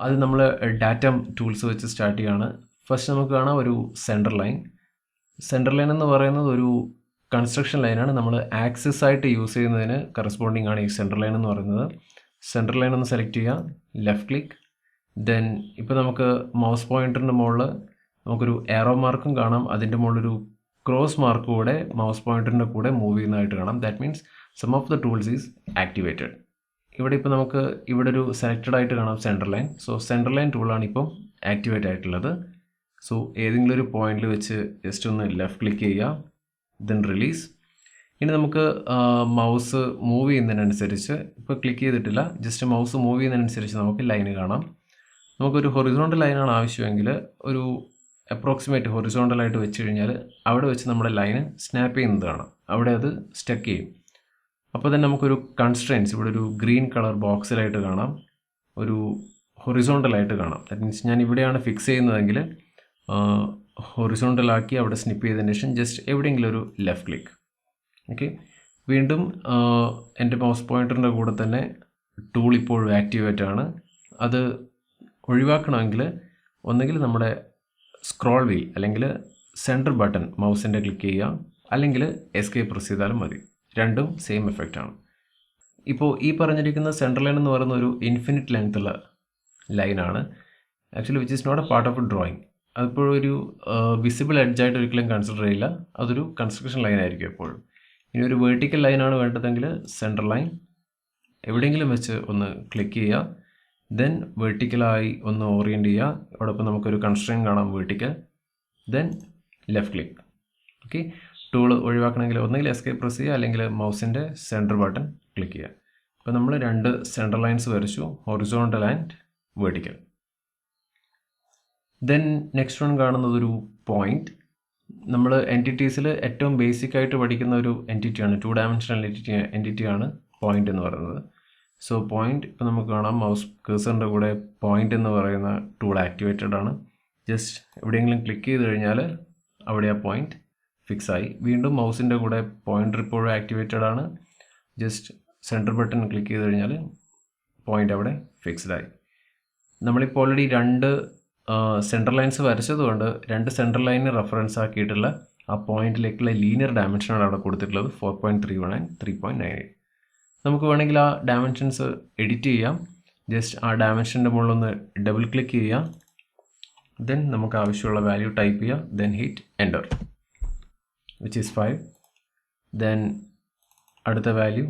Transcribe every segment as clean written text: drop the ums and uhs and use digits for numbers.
അത് നമ്മൾ datum tools വെച്ച് സ്റ്റാർട്ട് ചെയ്യുകയാണ്. ഫസ്റ്റ് നമുക്ക് കാണാം ഒരു സെൻറ്റർ ലൈൻ. സെൻറ്റർ ലൈൻ എന്ന് പറയുന്നത് ഒരു കൺസ്ട്രക്ഷൻ ലൈനാണ്. നമ്മൾ ആക്സിസ് ആയിട്ട് യൂസ് ചെയ്യുന്നതിന് കറസ്പോണ്ടിങ് ആണ് ഈ സെൻറ്റർ ലൈൻ എന്ന് പറയുന്നത്. സെൻറ്റർ ലൈൻ ഒന്ന് സെലക്ട് ചെയ്യുക, ലെഫ്റ്റ് ക്ലിക്ക്. ദെൻ ഇപ്പോൾ നമുക്ക് മൗസ് പോയിൻറ്ററിൻ്റെ മുകളിൽ നമുക്കൊരു ആരോ മാർക്കും കാണാം. അതിൻ്റെ മുകളിലൊരു ക്രോസ് മാർക്ക് കൂടെ മൗസ് പോയിൻറ്ററിൻ്റെ കൂടെ മൂവ് ചെയ്യുന്നതായിട്ട് കാണാം. That means some of the tools is activated. ഇവിടെ ഇപ്പോൾ നമുക്ക് ഇവിടെ ഒരു സെലക്റ്റഡ് ആയിട്ട് കാണാം centre line. So centre line ടൂളാണ് ഇപ്പോൾ ആക്ടിവേറ്റ് ആയിട്ടുള്ളത്. സോ ഏതെങ്കിലും ഒരു പോയിന്റിൽ വെച്ച് ജസ്റ്റ് ഒന്ന് ലെഫ്റ്റ് ക്ലിക്ക് ചെയ്യുക, ദെൻ റിലീസ്. ഇനി നമുക്ക് മൗസ് മൂവ് ചെയ്യുന്നതിനനുസരിച്ച്, ഇപ്പോൾ ക്ലിക്ക് ചെയ്തിട്ടില്ല, ജസ്റ്റ് മൗസ് മൂവ് ചെയ്യുന്നതിനനുസരിച്ച് നമുക്ക് ലൈന് കാണാം. നമുക്കൊരു ഹൊറിസോണ്ടൽ ലൈനാണ് ആവശ്യമെങ്കിൽ ഒരു അപ്രോക്സിമേറ്റ് ഹൊറിസോണ്ടലായിട്ട് വെച്ച് കഴിഞ്ഞാൽ അവിടെ വെച്ച് നമ്മുടെ ലൈന് സ്നാപ്പ് ചെയ്യുന്നത് കാണാം. അവിടെ അത് സ്റ്റക്ക് ചെയ്യും. അപ്പോൾ തന്നെ നമുക്കൊരു കൺസ്ട്രെയിൻസ് ഇവിടെ ഒരു ഗ്രീൻ കളർ ബോക്സിലായിട്ട് കാണാം, ഒരു ഹൊറിസോണ്ടലായിട്ട് കാണാം. ദാറ്റ് മീൻസ് ഞാൻ ഇവിടെയാണ് ഫിക്സ് ചെയ്യുന്നതെങ്കിൽ ഹൊറിസോണ്ടലാക്കി അവിടെ സ്നിപ്പ് ചെയ്തതിന് ശേഷം ജസ്റ്റ് എവിടെയെങ്കിലും ഒരു ലെഫ്റ്റ് ക്ലിക്ക്. ഓക്കെ, വീണ്ടും എൻ്റെ മൗസ് പോയിൻറ്ററിൻ്റെ കൂടെ തന്നെ ടൂൾ ഇപ്പോഴും ആക്ടിവേറ്റ് ആണ്. അത് ഒഴിവാക്കണമെങ്കിൽ ഒന്നുകിൽ നമ്മുടെ സ്ക്രോൾ വീൽ അല്ലെങ്കിൽ സെൻറ്റർ ബട്ടൺ മൗസിൻ്റെ ക്ലിക്ക് ചെയ്യുക, അല്ലെങ്കിൽ എസ്കേപ്പ് പ്രസ് ചെയ്താലും മതി. രണ്ടും സെയിം എഫക്റ്റ് ആണ്. ഇപ്പോൾ ഈ പറഞ്ഞിരിക്കുന്ന സെൻറ്റർ ലൈൻ എന്ന് പറയുന്ന ഒരു ഇൻഫിനിറ്റ് ലെങ്ത് ഉള്ള ലൈനാണ്. Actually which is not a part of a drawing. അതിപ്പോഴും ഒരു വിസിബിൾ എഡ്ജായിട്ട് ഒരിക്കലും കൺസിഡർ ചെയ്യില്ല. അതൊരു കൺസ്ട്രക്ഷൻ ലൈൻ ആയിരിക്കും എപ്പോഴും. ഇനി ഒരു വെർട്ടിക്കൽ ലൈനാണ് വേണ്ടതെങ്കിൽ സെൻറ്റർ ലൈൻ എവിടെയെങ്കിലും വെച്ച് ഒന്ന് ക്ലിക്ക് ചെയ്യുക, ദെൻ വെർട്ടിക്കലായി ഒന്ന് ഓറിയൻറ്റ് ചെയ്യുക. അവിടെ ഇപ്പോൾ നമുക്കൊരു കൺസ്ട്രെയിൻ കാണാം vertical, then left click. Okay, tool ഒഴിവാക്കണമെങ്കിൽ ഒന്നുകിൽ എസ്കേപ്പ് പ്രസ് ചെയ്യുക, അല്ലെങ്കിൽ മൗസിൻ്റെ സെൻറ്റർ ബട്ടൺ ക്ലിക്ക് ചെയ്യുക. അപ്പോൾ നമ്മൾ രണ്ട് സെൻറ്റർ ലൈൻസ് വരച്ചു, horizontal and vertical. Then next one കാണുന്നത് ഒരു പോയിന്റ്. നമ്മൾ എൻറ്റിറ്റീസിൽ ഏറ്റവും ബേസിക് ആയിട്ട് പഠിക്കുന്ന ഒരു എൻറ്റിറ്റിയാണ്, 2 ഡയമെൻഷണൽ എൻറ്റിറ്റിയാണ് പോയിന്റ് എന്ന് പറയുന്നത്. സോ പോയിന്റ് ഇപ്പോൾ നമുക്ക് കാണാം മൗസ് കേഴ്സറിൻ്റെ കൂടെ പോയിന്റ് എന്ന് പറയുന്ന ടൂൾ ആക്ടിവേറ്റഡ് ആണ്. ജസ്റ്റ് എവിടെയെങ്കിലും ക്ലിക്ക് ചെയ്ത് കഴിഞ്ഞാൽ അവിടെ ആ പോയിന്റ് ഫിക്സ് ആയി. വീണ്ടും മൗസിൻ്റെ കൂടെ പോയിന്റർ ഇപ്പോഴും ആക്ടിവേറ്റഡ് ആണ്. ജസ്റ്റ് സെൻറ്റർ ബട്ടൺ ക്ലിക്ക് ചെയ്ത് കഴിഞ്ഞാൽ പോയിന്റ് അവിടെ ഫിക്സ്ഡ് ആയി. നമ്മളിപ്പോൾ ഓൾറെഡി രണ്ട് സെൻറ്റർ ലൈൻസ് വരച്ചതുകൊണ്ട് രണ്ട് സെൻറ്റർ ലൈനിന് റെഫറൻസ് ആക്കിയിട്ടുള്ള ആ പോയിന്റിലേക്കുള്ള ലീനിയർ ഡയമെൻഷനാണ് അവിടെ കൊടുത്തിട്ടുള്ളത്, 4.31 ആൻഡ് 3.98. നമുക്ക് വേണമെങ്കിൽ ആ ഡയമെൻഷൻസ് എഡിറ്റ് ചെയ്യാം. ജസ്റ്റ് ആ ഡയമെൻഷൻ്റെ മുകളിലൊന്ന് ഡബിൾ ക്ലിക്ക് ചെയ്യാം, ദെൻ നമുക്ക് ആവശ്യമുള്ള വാല്യൂ ടൈപ്പ് ചെയ്യാം, then hit enter, which is 5. Then അടുത്ത വാല്യൂ.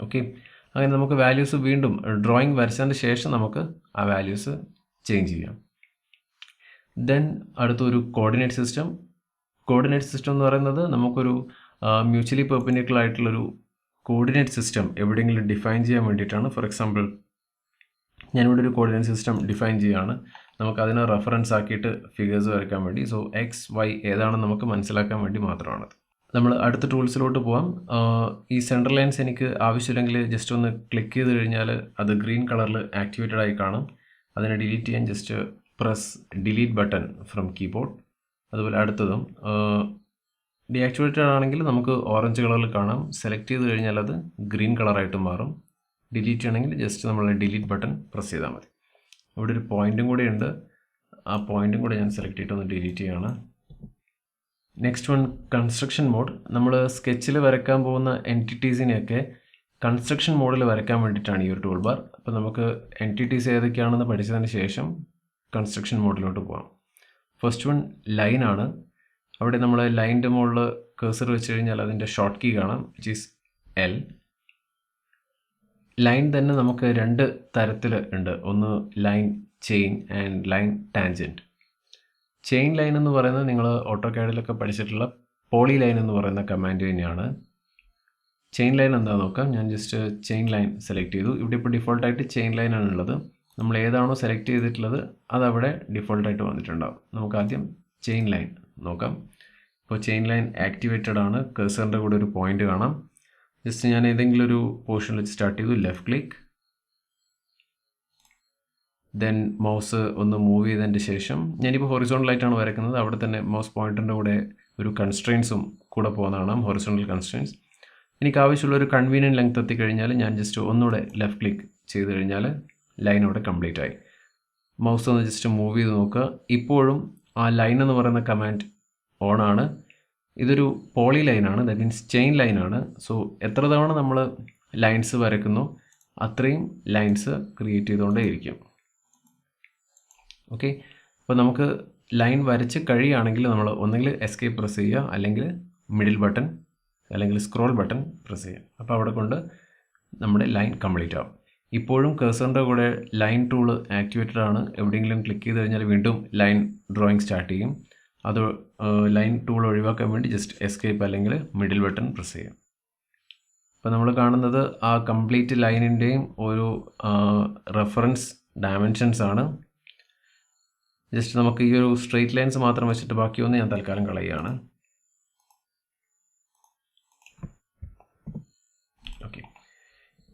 ഓക്കെ, അങ്ങനെ നമുക്ക് വാല്യൂസ് വീണ്ടും ഡ്രോയിങ് വരച്ചതിന് ശേഷം നമുക്ക് ആ വാല്യൂസ് ചേഞ്ച് ചെയ്യാം. ദെൻ അടുത്തൊരു കോർഡിനേറ്റ് സിസ്റ്റം. കോർഡിനേറ്റ് സിസ്റ്റം എന്ന് പറയുന്നത് നമുക്കൊരു മ്യൂച്വലി പെർപെൻഡിക്കുലർ ആയിട്ടുള്ളൊരു കോർഡിനേറ്റ് സിസ്റ്റം എവിടെയെങ്കിലും ഡിഫൈൻ ചെയ്യാൻ വേണ്ടിയിട്ടാണ്. ഫോർ എക്സാമ്പിൾ ഞാനിവിടെ ഒരു കോർഡിനേറ്റ് സിസ്റ്റം ഡിഫൈൻ ചെയ്യുകയാണ്. നമുക്കതിനെ റെഫറൻസ് ആക്കിയിട്ട് ഫിഗേഴ്സ് വരയ്ക്കാൻ വേണ്ടി. സോ എക്സ് വൈ ഏതാണെന്ന് നമുക്ക് മനസ്സിലാക്കാൻ വേണ്ടി മാത്രമാണത്. നമ്മൾ അടുത്ത ടൂൾസിലോട്ട് പോകാം. ഈ സെൻറ്റർ ലൈൻസ് എനിക്ക് ആവശ്യമില്ലെങ്കിൽ ജസ്റ്റ് ഒന്ന് ക്ലിക്ക് ചെയ്ത് കഴിഞ്ഞാൽ അത് ഗ്രീൻ കളറിൽ ആക്ടിവേറ്റഡ് ആയി കാണും. അതിനെ ഡിലീറ്റ് ചെയ്യാൻ just press delete button from keyboard. അതുപോലെ അടുത്തതും ഡീആക്ടിവേറ്റഡ് ആണെങ്കിൽ നമുക്ക് ഓറഞ്ച് കളറിൽ കാണാം. സെലക്ട് ചെയ്ത് കഴിഞ്ഞാൽ അത് ഗ്രീൻ കളറായിട്ട് മാറും. ഡിലീറ്റ് ചെയ്യണമെങ്കിൽ ജസ്റ്റ് നമ്മൾ ഡിലീറ്റ് ബട്ടൺ പ്രസ് ചെയ്താൽ മതി. ഇവിടെ ഒരു പോയിൻറ്റും കൂടെ ഉണ്ട്, ആ പോയിൻറ്റും കൂടെ ഞാൻ സെലക്ട് ചെയ്തിട്ട് ഒന്ന് ഡിലീറ്റ് ചെയ്യുകയാണ്. Next one construction mode. നമ്മൾ സ്കെച്ചിൽ വരയ്ക്കാൻ പോകുന്ന എൻറ്റിറ്റീസിനെയൊക്കെ കൺസ്ട്രക്ഷൻ മോഡിൽ വരയ്ക്കാൻ വേണ്ടിയിട്ടാണ് ഈ ഒരു ടൂൾ ബാർ. അപ്പോൾ നമുക്ക് എൻറ്റിറ്റീസ് ഏതൊക്കെയാണെന്ന് പഠിച്ചതിന് ശേഷം കൺസ്ട്രക്ഷൻ മോഡിലോട്ട് പോകാം. ഫസ്റ്റ് വൺ ലൈനാണ്. അവിടെ നമ്മൾ ലൈനിൻ്റെ മുകളിൽ കേഴ്സർ വെച്ച് കഴിഞ്ഞാൽ അതിൻ്റെ ഷോർട്ട് കീ കാണാം, വിച്ച് ഈസ് എൽ. ലൈൻ തന്നെ നമുക്ക് രണ്ട് തരത്തിൽ ഉണ്ട്, ഒന്ന് line chain and line tangent. Chain line എന്ന് പറയുന്നത് നിങ്ങൾ ഓട്ടോകാഡിലൊക്കെ പഠിച്ചിട്ടുള്ള പോളി ലൈൻ എന്ന് പറയുന്ന കമാൻഡ് തന്നെയാണ്. ചെയിൻ ലൈൻ എന്താണെന്ന് നോക്കാം. ഞാൻ ജസ്റ്റ് ചെയിൻ ലൈൻ സെലക്ട് ചെയ്തു. ഇവിടെ ഇപ്പോൾ ഡിഫോൾട്ടായിട്ട് ചെയിൻ ലൈൻ ആണുള്ളത്. നമ്മൾ ഏതാണോ സെലക്ട് ചെയ്തിട്ടുള്ളത് അതവിടെ ഡിഫോൾട്ടായിട്ട് വന്നിട്ടുണ്ടാവും. നമുക്ക് ആദ്യം ചെയിൻ ലൈൻ നോക്കാം. ഇപ്പോൾ ചെയിൻ ലൈൻ ആക്ടിവേറ്റഡ് ആണ്. കേഴ്സറിൻ്റെ കൂടെ ഒരു പോയിന്റ് കാണാം. ജസ്റ്റ് ഞാൻ ഏതെങ്കിലും ഒരു പോർഷൻ വെച്ച് സ്റ്റാർട്ട് ചെയ്തു, ലെഫ്റ്റ് ക്ലിക്ക്, ദെൻ മൗസ് ഒന്ന് മൂവ് ചെയ്തതിൻ്റെ ശേഷം ഞാനിപ്പോൾ ഹൊറിസോണ്ടലായിട്ടാണ് വരയ്ക്കുന്നത്. അവിടെ തന്നെ മൗസ് പോയിന്ററിൻ്റെ കൂടെ ഒരു കൺസ്ട്രെയിൻസും കൂടെ പോകുന്നതാണ്, ഹൊറിസോണ്ടൽ കൺസ്ട്രെയിൻസ്. എനിക്ക് ആവശ്യമുള്ള ഒരു കൺവീനിയൻറ്റ് ലെങ്ത് എത്തിക്കഴിഞ്ഞാൽ ഞാൻ ജസ്റ്റ് ഒന്നുകൂടെ ലെഫ്റ്റ് ക്ലിക്ക് ചെയ്ത് കഴിഞ്ഞാൽ ലൈൻ ഇവിടെ കംപ്ലീറ്റ് ആയി. മൗസ് ഒന്ന് ജസ്റ്റ് മൂവ് ചെയ്ത് നോക്കുക. ഇപ്പോഴും ആ ലൈൻ എന്ന് പറയുന്ന കമാൻഡ് ഓണാണ്. ഇതൊരു പോളി ലൈനാണ്, ദാറ്റ് മീൻസ് ചെയിൻ ലൈനാണ്. സോ എത്ര തവണ നമ്മൾ ലൈൻസ് വരയ്ക്കുന്നു അത്രയും ലൈൻസ് ക്രിയേറ്റ് ചെയ്തുകൊണ്ടേയിരിക്കും. ഓക്കെ, അപ്പോൾ നമുക്ക് ലൈൻ വരച്ച് കഴിയുകയാണെങ്കിൽ നമ്മൾ ഒന്നെങ്കിൽ എസ്കേപ്പ് പ്രസ് ചെയ്യുക, അല്ലെങ്കിൽ മിഡിൽ ബട്ടൺ അല്ലെങ്കിൽ സ്ക്രോൾ ബട്ടൺ പ്രസ് ചെയ്യുക. അപ്പോൾ അവിടെ കൊണ്ട് നമ്മുടെ ലൈൻ കംപ്ലീറ്റ് ആവും. ഇപ്പോഴും കഴ്സറിൻ്റെ കൂടെ ലൈൻ ടൂൾ ആക്ടിവേറ്റഡ് ആണ്. എവിടെയെങ്കിലും ക്ലിക്ക് ചെയ്ത് കഴിഞ്ഞാൽ വീണ്ടും ലൈൻ ഡ്രോയിങ് സ്റ്റാർട്ട് ചെയ്യും. അത് ലൈൻ ടൂൾ ഒഴിവാക്കാൻ വേണ്ടി ജസ്റ്റ് എസ്കേപ്പ് അല്ലെങ്കിൽ മിഡിൽ ബട്ടൺ പ്രസ് ചെയ്യാം. അപ്പോൾ നമ്മൾ കാണുന്നത് ആ കംപ്ലീറ്റ് ലൈനിൻ്റെയും ഒരു റെഫറൻസ് ഡയമെൻഷൻസ് ആണ്. ജസ്റ്റ് നമുക്ക് ഈ ഒരു സ്ട്രെയിറ്റ് ലൈൻസ് മാത്രം വെച്ചിട്ട് ബാക്കിയൊന്ന് ഞാൻ തൽക്കാലം കളയുകയാണ്. ഓക്കെ,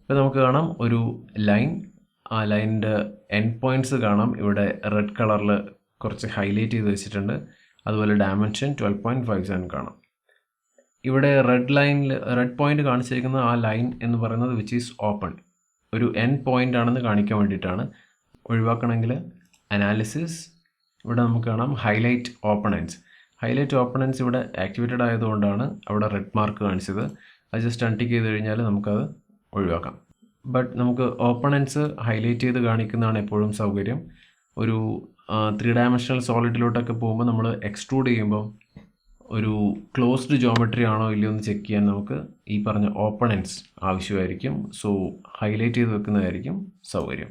ഇപ്പോൾ നമുക്ക് കാണാം ഒരു ലൈൻ. ആ ലൈനിൻ്റെ എൻഡ് പോയിൻറ്റ്സ് കാണാം. ഇവിടെ റെഡ് കളറിൽ കുറച്ച് ഹൈലൈറ്റ് ചെയ്ത് വെച്ചിട്ടുണ്ട്. അതുപോലെ ഡയമെൻഷൻ 12.57 കാണാം. ഇവിടെ റെഡ് പോയിന്റ് കാണിച്ചിരിക്കുന്ന ആ ലൈൻ എന്ന് പറയുന്നത് വിച്ച് ഈസ് ഓപ്പൺ, ഒരു എൻഡ് പോയിന്റ് ആണെന്ന് കാണിക്കാൻ വേണ്ടിയിട്ടാണ്. ഒഴിവാക്കണമെങ്കിൽ അനാലിസിസ്, ഇവിടെ നമുക്ക് കാണാം ഹൈലൈറ്റ് ഓപ്പണൻസ്. ഹൈലൈറ്റ് ഓപ്പണൻസ് ഇവിടെ ആക്ടിവേറ്റഡ് ആയതുകൊണ്ടാണ് അവിടെ റെഡ് മാർക്ക് കാണിച്ചത്. അത് ജസ്റ്റ് അൺടിക്ക് ചെയ്ത് കഴിഞ്ഞാൽ നമുക്കത് ഒഴിവാക്കാം. ബട്ട് നമുക്ക് ഓപ്പണൻസ് ഹൈലൈറ്റ് ചെയ്ത് കാണിക്കുന്നതാണ് എപ്പോഴും സൗകര്യം. ഒരു 3 ഡയമെൻഷണൽ സോളിഡിലോട്ടൊക്കെ പോകുമ്പോൾ നമ്മൾ എക്സ്ട്രൂഡ് ചെയ്യുമ്പോൾ ഒരു ക്ലോസ്ഡ് ജോമെട്രി ആണോ ഇല്ലയോ എന്ന് ചെക്ക് ചെയ്യാൻ നമുക്ക് ഈ പറഞ്ഞ ഓപ്പണൻസ് ആവശ്യമായിരിക്കും. സോ ഹൈലൈറ്റ് ചെയ്ത് വെക്കുന്നതായിരിക്കും സൗകര്യം.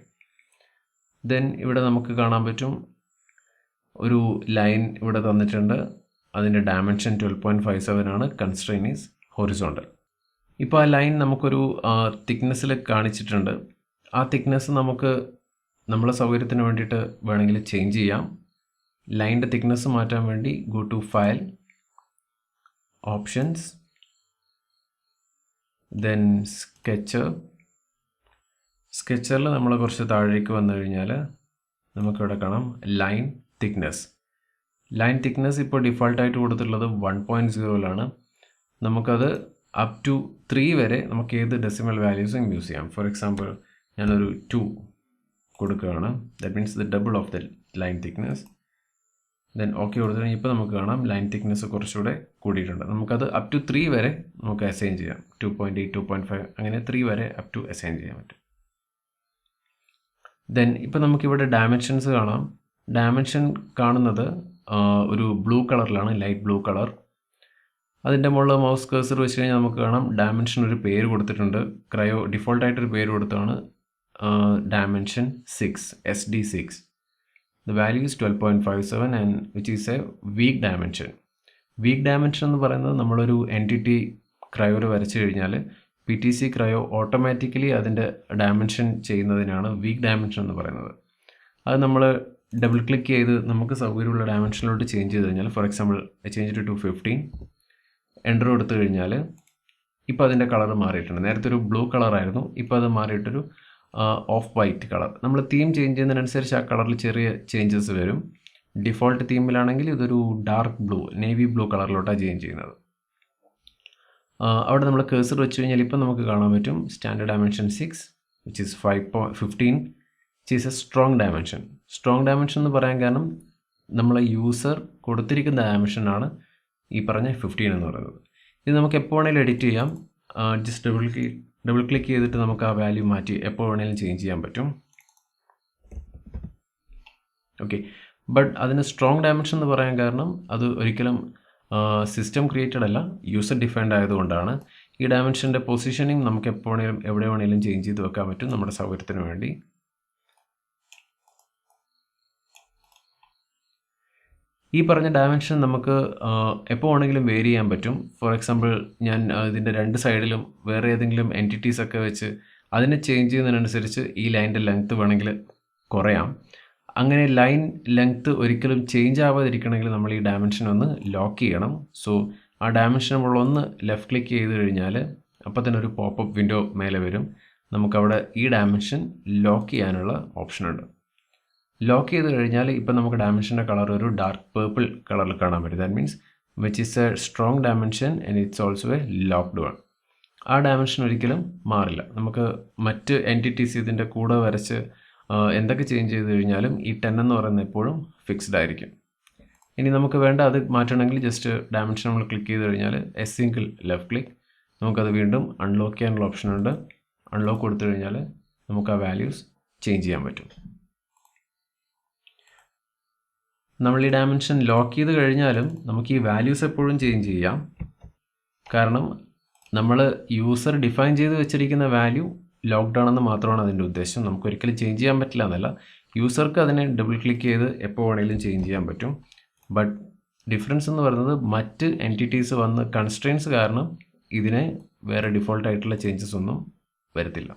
ദെൻ ഇവിടെ നമുക്ക് കാണാൻ പറ്റും ഒരു ലൈൻ ഇവിടെ തന്നിട്ടുണ്ട്. അതിൻ്റെ ഡയമെൻഷൻ 12.57 ആണ്. Constrain is horizontal. ഇപ്പോൾ ആ ലൈൻ നമുക്കൊരു തിക്നെസ്സിൽ കാണിച്ചിട്ടുണ്ട്. ആ തിക്നെസ് നമുക്ക് നമ്മളെ സൗകര്യത്തിന് വേണ്ടിയിട്ട് വേണമെങ്കിൽ ചേഞ്ച് ചെയ്യാം. ലൈനിൻ്റെ തിക്നെസ് മാറ്റാൻ വേണ്ടി go to file, options, then സ്കെച്ചറിൽ നമ്മൾ കുറച്ച് താഴേക്ക് വന്നു കഴിഞ്ഞാൽ നമുക്കിവിടെ കാണാം ലൈൻ തിക്നെസ്. ലൈൻ തിക്നെസ് ഇപ്പോൾ ഡിഫോൾട്ടായിട്ട് കൊടുത്തിട്ടുള്ളത് 1.0 നമുക്കത് അപ് ടു 3 വരെ നമുക്ക് ഏത് ഡെസിമൽ വാല്യൂസും യൂസ് ചെയ്യാം. ഫോർ എക്സാമ്പിൾ ഞാനൊരു 2 കൊടുക്കുകയാണ്. That means the double of the line thickness. Then okay കൊടുത്തു കഴിഞ്ഞാൽ ഇപ്പോൾ നമുക്ക് കാണാം ലൈൻ തിക്നെസ് കുറച്ചുകൂടെ കൂടിയിട്ടുണ്ട്. നമുക്കത് അപ് ടു 3 വരെ നമുക്ക് അസൈൻ ചെയ്യാം. 2.8, 2.5 അങ്ങനെ 3 വരെ അപ് ടു അസൈൻ ചെയ്യാൻ പറ്റും. ദെൻ ഇപ്പോൾ നമുക്കിവിടെ ഡയമെൻഷൻസ് കാണാം. ഡയമെൻഷൻ കാണുന്നത് ഒരു ബ്ലൂ കളറിലാണ്, ലൈറ്റ് ബ്ലൂ കളർ. അതിൻ്റെ മുകളിൽ മൗസ് കഴ്സർ വെച്ച് കഴിഞ്ഞാൽ നമുക്ക് കാണാം ഡയമെൻഷൻ ഒരു പേര് കൊടുത്തിട്ടുണ്ട്. ക്രയോ ഡിഫോൾട്ടായിട്ടൊരു പേര് കൊടുത്താണ് dimension 6, SD6. The value is 12.57 and which is a weak dimension. Weak dimension എന്ന് പറയുന്നത് നമ്മളൊരു എൻറ്റിറ്റി ക്രയോയിൽ വരച്ചു കഴിഞ്ഞാൽ PTC Creo ഓട്ടോമാറ്റിക്കലി അതിൻ്റെ ഡയമെൻഷൻ ചെയ്യുന്നതിനാണ് വീക്ക് ഡയമെൻഷൻ എന്ന് പറയുന്നത്. അത് നമ്മൾ ഡബിൾ ക്ലിക്ക് ചെയ്ത് നമുക്ക് സൗകര്യമുള്ള ഡയമെൻഷനിലോട്ട് ചേഞ്ച് ചെയ്ത് കഴിഞ്ഞാൽ, for example change to 15, enter കൊടുത്തു കഴിഞ്ഞാൽ ഇപ്പോൾ അതിൻ്റെ കളർ മാറിയിട്ടുണ്ട്. നേരത്തെ ഒരു ബ്ലൂ കളറായിരുന്നു, ഇപ്പോൾ അത് മാറിയിട്ടൊരു ഓഫ് വൈറ്റ് കളർ. നമ്മൾ തീം ചേഞ്ച് ചെയ്യുന്നതിനനുസരിച്ച് ആ കളറിൽ ചെറിയ ചേഞ്ചസ് വരും. ഡിഫോൾട്ട് തീമിലാണെങ്കിൽ ഇതൊരു ഡാർക്ക് ബ്ലൂ, നേവി ബ്ലൂ കളറിലോട്ടാണ് ചേഞ്ച് ചെയ്യുന്നത്. അവിടെ നമ്മൾ കേഴ്സർ വെച്ച് കഴിഞ്ഞാൽ ഇപ്പം നമുക്ക് കാണാൻ പറ്റും standard dimension 6 which is 15 which is A strong dimension. Strong dimension എന്ന് പറയാൻ കാരണം നമ്മളെ യൂസർ കൊടുത്തിരിക്കുന്ന ഡയമെൻഷനാണ് ഈ പറഞ്ഞ 15 എന്ന് പറയുന്നത്. ഇത് നമുക്ക് എപ്പോൾ വേണമെങ്കിലും എഡിറ്റ് ചെയ്യാം. ജസ്റ്റ് ഡബിൾ ക്ലിക്ക് ചെയ്തിട്ട് നമുക്ക് ആ വാല്യൂ മാറ്റി എപ്പോൾ വേണമെങ്കിലും ചേഞ്ച് ചെയ്യാൻ പറ്റും. ഓക്കെ, ബട്ട് അതിന് സ്ട്രോങ് ഡയമെൻഷൻ എന്ന് പറയാൻ കാരണം അത് ഒരിക്കലും സിസ്റ്റം ക്രിയേറ്റഡ് അല്ല, യൂസർ ഡിഫൈൻഡ് ആയതുകൊണ്ടാണ്. ഈ ഡയമെൻഷൻ്റെ പൊസിഷനിങ് നമുക്ക് എപ്പോൾ വേണമെങ്കിലും എവിടെ വേണമെങ്കിലും ചേഞ്ച് ചെയ്ത് വെക്കാൻ പറ്റും നമ്മുടെ സൗകര്യത്തിന് വേണ്ടി. ഈ പറഞ്ഞ ഡയമെൻഷൻ നമുക്ക് എപ്പോൾ വേണമെങ്കിലും വേരി ചെയ്യാൻ പറ്റും. ഫോർ എക്സാമ്പിൾ ഞാൻ ഇതിൻ്റെ 2 സൈഡിലും വേറെ ഏതെങ്കിലും എൻറ്റിറ്റീസ് ഒക്കെ വെച്ച് അതിനെ ചേഞ്ച് ചെയ്യുന്നതിനനുസരിച്ച് ഈ ലൈനിൻ്റെ ലെങ്ത്ത് വേണമെങ്കിൽ കുറയാം. അങ്ങനെ ലൈൻ ലെങ്ത്ത് ഒരിക്കലും ചേഞ്ച് ആവാതിരിക്കണമെങ്കിൽ നമ്മൾ ഈ ഡയമെൻഷൻ ഒന്ന് ലോക്ക് ചെയ്യണം. സോ ആ ഡയമെൻഷൻ നമ്മളൊന്ന് ലെഫ്റ്റ് ക്ലിക്ക് ചെയ്ത് കഴിഞ്ഞാൽ അപ്പോൾ തന്നെ ഒരു പോപ്പപ്പ് വിൻഡോ മേലെ വരും. നമുക്കവിടെ ഈ ഡയമെൻഷൻ ലോക്ക് ചെയ്യാനുള്ള ഓപ്ഷനുണ്ട്. ലോക്ക് ചെയ്ത് കഴിഞ്ഞാൽ ഇപ്പോൾ നമുക്ക് ഡയമെൻഷൻ്റെ കളർ ഒരു ഡാർക്ക് പേർപ്പിൾ കളറിൽ കാണാൻ പറ്റും. That means which is A strong dimension and it's also A locked one. ആ ഡയമെൻഷൻ ഒരിക്കലും മാറില്ല. നമുക്ക് മറ്റ് എൻറ്റിറ്റീസ് ഇതിൻ്റെ കൂടെ വരച്ച് എന്തൊക്കെ ചേഞ്ച് ചെയ്ത് കഴിഞ്ഞാലും ഈ 10 എന്ന് പറയുന്നത് എപ്പോഴും ഫിക്സ്ഡ് ആയിരിക്കും. ഇനി നമുക്ക് വേണ്ട അത് മാറ്റണമെങ്കിൽ ജസ്റ്റ് ഡയമെൻഷൻ നമ്മൾ ക്ലിക്ക് ചെയ്ത് കഴിഞ്ഞാൽ സിംഗിൾ ലെഫ്റ്റ് ക്ലിക്ക്, നമുക്കത് വീണ്ടും അൺലോക്ക് ചെയ്യാനുള്ള ഓപ്ഷൻ ഉണ്ട്. അൺലോക്ക് കൊടുത്തു കഴിഞ്ഞാൽ നമുക്ക് ആ വാല്യൂസ് ചേഞ്ച് ചെയ്യാൻ പറ്റും. നമ്മൾ ഈ ഡയമെൻഷൻ ലോക്ക് ചെയ്ത് കഴിഞ്ഞാലും നമുക്ക് ഈ വാല്യൂസ് എപ്പോഴും ചേഞ്ച് ചെയ്യാം. കാരണം നമ്മൾ യൂസർ ഡിഫൈൻ ചെയ്ത് വെച്ചിരിക്കുന്ന വാല്യൂ ലോക്ക്ഡ് ആണെന്ന് മാത്രമാണ് അതിൻ്റെ ഉദ്ദേശം. നമുക്ക് ഒരിക്കലും ചേഞ്ച് ചെയ്യാൻ പറ്റില്ല എന്നല്ല, യൂസർക്ക് അതിനെ ഡബിൾ ക്ലിക്ക് ചെയ്ത് എപ്പോൾ വേണമെങ്കിലും ചേഞ്ച് ചെയ്യാൻ പറ്റും. ബട്ട് ഡിഫറൻസ് എന്ന് പറയുന്നത് മറ്റ് എൻറ്റിറ്റീസ് വന്ന് കൺസ്ട്രെയിൻസ് കാരണം ഇതിനെ വേറെ ഡിഫോൾട്ട് ആയിട്ടുള്ള ചേഞ്ചസ് ഒന്നും വരത്തില്ല.